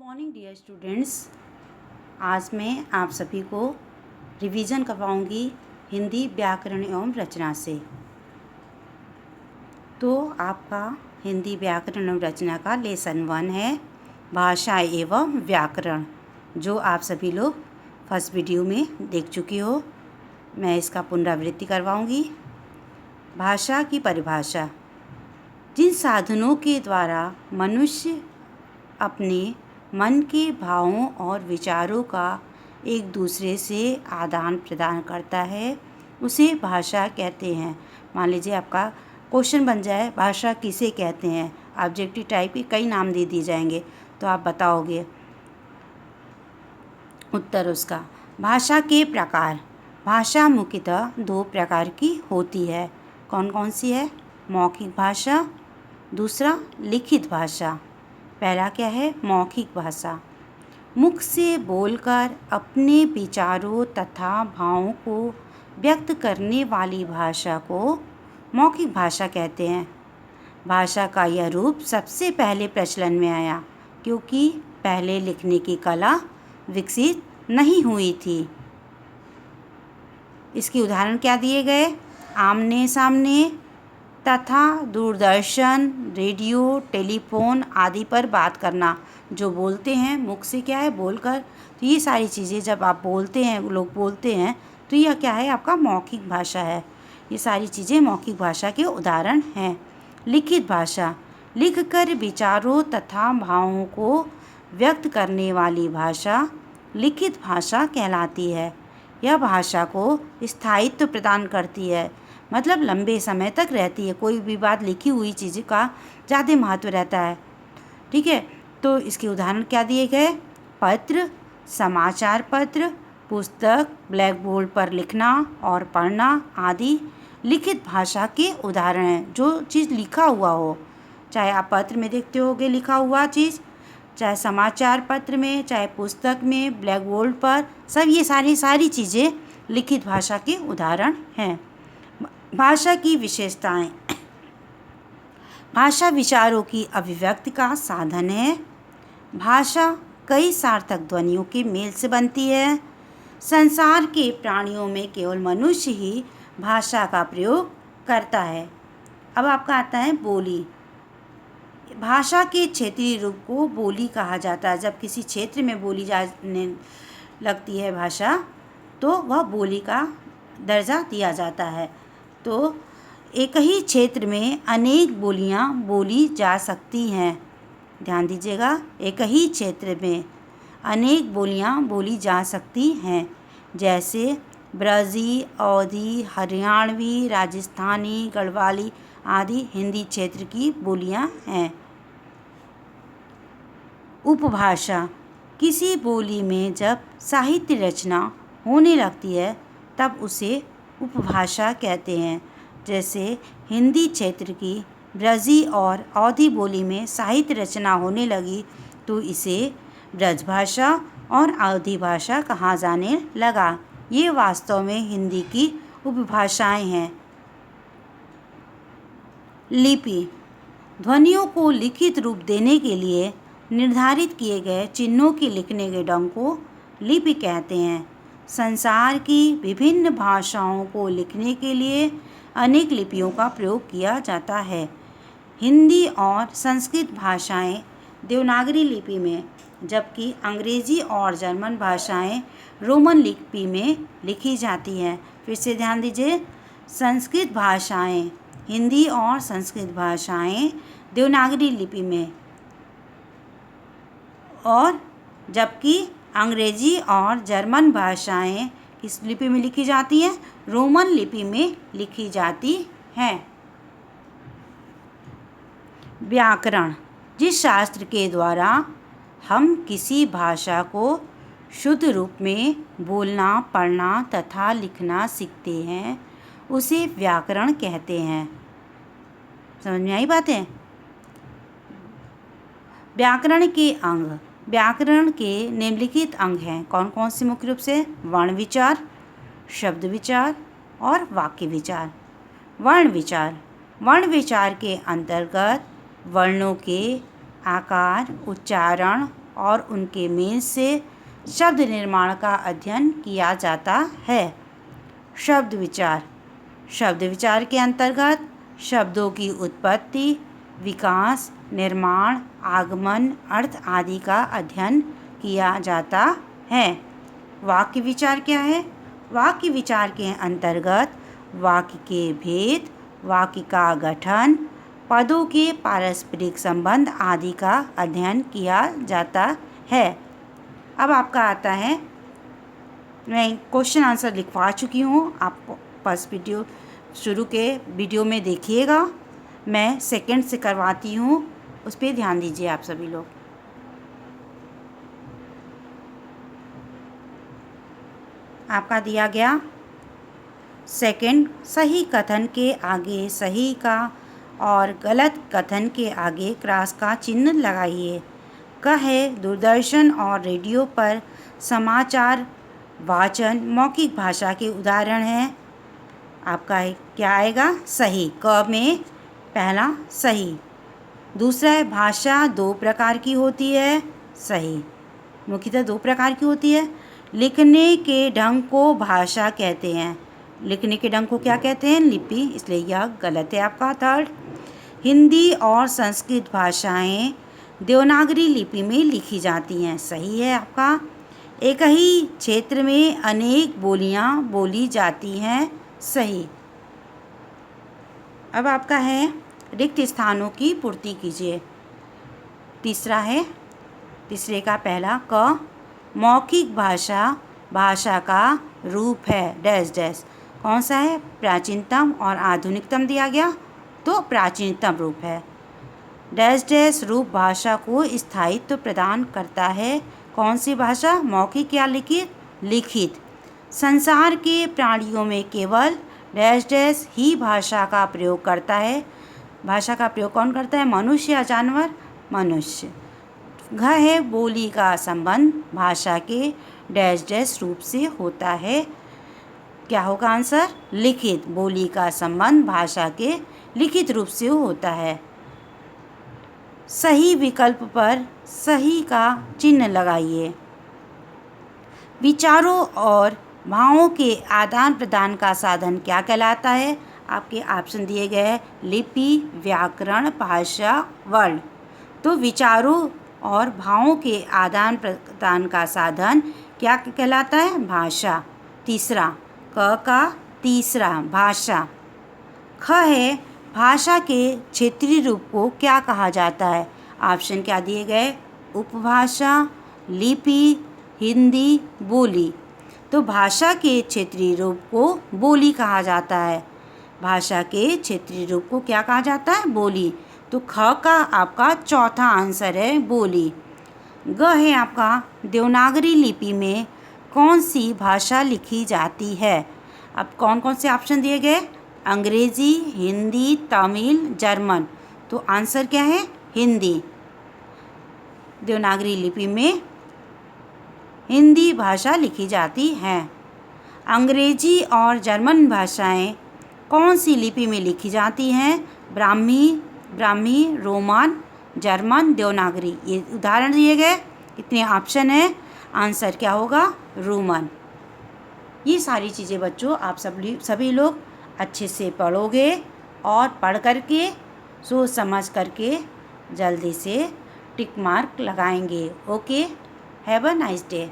Morning dear students. आज मैं आप सभी को रिवीजन करवाऊंगी हिंदी व्याकरण एवं रचना से। तो आपका हिंदी व्याकरण एवं रचना का लेसन 1 है भाषा एवं व्याकरण, जो आप सभी लोग फर्स्ट वीडियो में देख चुकी हो। मैं इसका पुनरावृत्ति करवाऊंगी। भाषा की परिभाषा: जिन साधनों के द्वारा मनुष्य अपने मन के भावों और विचारों का एक दूसरे से आदान प्रदान करता है, उसे भाषा कहते हैं। मान लीजिए आपका क्वेश्चन बन जाए भाषा किसे कहते हैं, ऑब्जेक्टिव टाइप के कई नाम दे दिए जाएंगे, तो आप बताओगे उत्तर उसका। भाषा के प्रकार: भाषा मुख्यतः 2 प्रकार की होती है। कौन कौन सी है? मौखिक भाषा, दूसरा लिखित भाषा। पहला क्या है? मौखिक भाषा। मुख से बोलकर अपने विचारों तथा भावों को व्यक्त करने वाली भाषा को मौखिक भाषा कहते हैं। भाषा का यह रूप सबसे पहले प्रचलन में आया, क्योंकि पहले लिखने की कला विकसित नहीं हुई थी। इसके उदाहरण क्या दिए गए? आमने सामने तथा दूरदर्शन, रेडियो, टेलीफोन आदि पर बात करना। जो बोलते हैं मुख से क्या है? बोलकर। तो ये सारी चीज़ें जब आप बोलते हैं, लोग बोलते हैं, तो यह क्या है? आपका मौखिक भाषा है। ये सारी चीज़ें मौखिक भाषा के उदाहरण हैं। लिखित भाषा: लिखकर विचारों तथा भावों को व्यक्त करने वाली भाषा लिखित भाषा कहलाती है। यह भाषा को स्थायित्व प्रदान करती है, मतलब लंबे समय तक रहती है। कोई भी बात लिखी हुई चीज़ का ज़्यादा महत्व रहता है। ठीक है, तो इसके उदाहरण क्या दिए गए? पत्र, समाचार पत्र, पुस्तक, ब्लैक बोर्ड पर लिखना और पढ़ना आदि लिखित भाषा के उदाहरण हैं। जो चीज़ लिखा हुआ हो, चाहे आप पत्र में देखते होगे लिखा हुआ चीज़, चाहे समाचार पत्र में, चाहे पुस्तक में, ब्लैक बोर्ड पर, सब ये सारी चीज़ें लिखित भाषा के उदाहरण हैं। भाषा की विशेषताएं: भाषा विचारों की अभिव्यक्ति का साधन है। भाषा कई सार्थक ध्वनियों के मेल से बनती है। संसार के प्राणियों में केवल मनुष्य ही भाषा का प्रयोग करता है। अब आपका आता है बोली। भाषा के क्षेत्रीय रूप को बोली कहा जाता है। जब किसी क्षेत्र में बोली जाने लगती है भाषा, तो वह बोली का दर्जा दिया जाता है। तो एक ही क्षेत्र में अनेक बोलियां बोली जा सकती हैं। ध्यान दीजिएगा, एक ही क्षेत्र में अनेक बोलियां बोली जा सकती हैं, जैसे ब्रजी, अवधी, हरियाणवी, राजस्थानी, गढ़वाली आदि हिंदी क्षेत्र की बोलियां हैं। उपभाषा: किसी बोली में जब साहित्य रचना होने लगती है तब उसे उपभाषा कहते हैं। जैसे हिंदी क्षेत्र की ब्रजी और अवधी बोली में साहित्य रचना होने लगी तो इसे ब्रजभाषा और अवधी भाषा कहा जाने लगा। ये वास्तव में हिंदी की उपभाषाएं हैं। लिपि: ध्वनियों को लिखित रूप देने के लिए निर्धारित किए गए चिन्हों के लिखने के ढंग को लिपि कहते हैं। संसार की विभिन्न भाषाओं को लिखने के लिए अनेक लिपियों का प्रयोग किया जाता है। हिंदी और संस्कृत भाषाएं देवनागरी लिपि में, जबकि अंग्रेजी और जर्मन भाषाएं रोमन लिपि में लिखी जाती हैं। फिर से ध्यान दीजिए, संस्कृत भाषाएं, हिंदी और संस्कृत भाषाएं देवनागरी लिपि में, और जबकि अंग्रेजी और जर्मन भाषाएं किस लिपि में लिखी जाती हैं? रोमन लिपि में लिखी जाती हैं। व्याकरण: जिस शास्त्र के द्वारा हम किसी भाषा को शुद्ध रूप में बोलना, पढ़ना तथा लिखना सीखते हैं, उसे व्याकरण कहते हैं। समझ में आई बातें? व्याकरण के अंग: व्याकरण के निम्नलिखित अंग हैं। कौन कौन से? मुख्य रूप से वर्ण विचार, शब्द विचार और वाक्य विचार। वर्ण विचार: वर्ण विचार के अंतर्गत वर्णों के आकार, उच्चारण और उनके मेल से शब्द निर्माण का अध्ययन किया जाता है। शब्द विचार के अंतर्गत शब्दों की उत्पत्ति, विकास, निर्माण, आगमन, अर्थ आदि का अध्ययन किया जाता है। वाक्य विचार क्या है? वाक्य विचार के अंतर्गत वाक्य के भेद, वाक्य का गठन, पदों के पारस्परिक संबंध आदि का अध्ययन किया जाता है। अब आपका आता है, मैं क्वेश्चन आंसर लिखवा चुकी हूँ, आप फर्स्ट वीडियो शुरू के वीडियो में देखिएगा। मैं सेकंड से करवाती हूँ, उस पर ध्यान दीजिए आप सभी लोग। आपका दिया गया सेकंड, सही कथन के आगे सही का और गलत कथन के आगे क्रॉस का चिन्ह लगाइए। कहे दूरदर्शन और रेडियो पर समाचार वाचन मौखिक भाषा के उदाहरण हैं। आपका क्या आएगा? सही। क में पहला सही। दूसरा है भाषा दो प्रकार की होती है। सही। मुख्यतः दो प्रकार की होती है। लिखने के ढंग को भाषा कहते हैं। लिखने के ढंग को क्या कहते हैं? लिपि, इसलिए यह गलत है आपका थर्ड। हिंदी और संस्कृत भाषाएं देवनागरी लिपि में लिखी जाती हैं। सही है आपका। एक ही क्षेत्र में अनेक बोलियां बोली जाती हैं। सही। अब आपका है रिक्त स्थानों की पूर्ति कीजिए। तीसरा है, तीसरे का पहला क, मौखिक भाषा भाषा का रूप है डैश डैश। कौन सा है? प्राचीनतम और आधुनिकतम दिया गया, तो प्राचीनतम रूप है। डैश डैश रूप भाषा को स्थायित्व प्रदान करता है। कौन सी भाषा? मौखिक या लिखित? लिखित। संसार के प्राणियों में केवल डैश डैश ही भाषा का प्रयोग करता है। भाषा का प्रयोग कौन करता है? मनुष्य या जानवर? मनुष्य। घ है बोली का संबंध भाषा के डैश डैश रूप से होता है। क्या होगा आंसर? लिखित। बोली का संबंध भाषा के लिखित रूप से होता है। सही विकल्प पर सही का चिन्ह लगाइए। विचारों और भावों के आदान प्रदान का साधन क्या कहलाता है? आपके ऑप्शन दिए गए हैं, लिपि, व्याकरण, भाषा, वर्ण। तो विचारों और भावों के आदान प्रदान का साधन क्या कहलाता है? भाषा। तीसरा क का तीसरा भाषा। ख है भाषा के क्षेत्रीय रूप को क्या कहा जाता है? ऑप्शन क्या दिए गए? उपभाषा, लिपि, हिंदी, बोली। तो भाषा के क्षेत्रीय रूप को बोली कहा जाता है। भाषा के क्षेत्रीय रूप को क्या कहा जाता है? बोली। तो ख का आपका चौथा आंसर है बोली। ग है आपका देवनागरी लिपि में कौन सी भाषा लिखी जाती है? अब कौन कौन से ऑप्शन दिए गए? अंग्रेजी, हिंदी, तमिल, जर्मन। तो आंसर क्या है? हिंदी। देवनागरी लिपि में हिंदी भाषा लिखी जाती है। अंग्रेजी और जर्मन भाषाएं कौन सी लिपि में लिखी जाती हैं? Brahmi, Roman, German, Devanagari. ये उदाहरण दिए गए। कितने ऑप्शन है? आंसर क्या होगा? रोमन। ये सारी चीज़ें बच्चों आप सभी लोग अच्छे से पढ़ोगे और पढ़ करके सोच समझ करके जल्दी से टिक मार्क लगाएंगे। Okay, have a nice day.